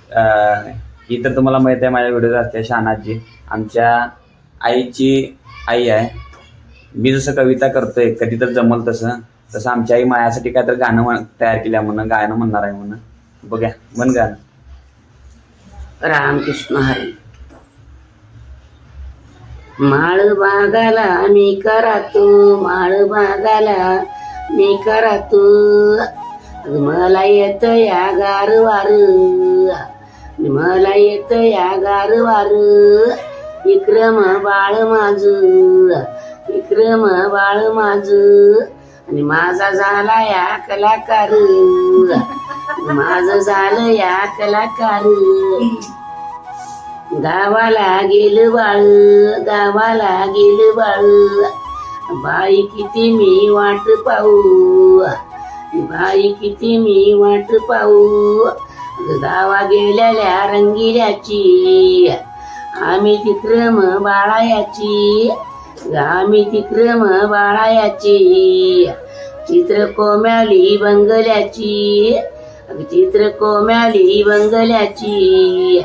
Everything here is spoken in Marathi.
ही तर तुम्हाला माहित आहे, माझ्या व्हिडिओ असते शहाणाची आमच्या आईची आई आहे. मी जसं कविता करतोय कधी तर जमल तसं तसं आमची आई माझ्यासाठी काय तर गाणं तयार केल्या म्हणून गाणं म्हणणार आहे म्हणून. बघ्या म्हण गाणं. रामकृष्ण हरी. माळ बागाला मी करातो, माळ बागाला मी करातो, मला येत या गारवार, मला येत या गारवार, विक्रम बाळ माझ, विक्रम बाळ माझ, आणि माझा झाला या कलाकार, माझं झालं या कलाकार. गावाला गेल बाळ, गावाला गेल बाळ, बाई किती मी वाट पाहू, बाई किती मी वाट पाहू, गावा गेलेल्या रंगिल्याची, आम्ही तिक्रम बाळायाची, आम्ही तिक्रम बाळायाची, चित्र कोम्याली बंगल्याची, चित्र कोम्याली बंगल्याची.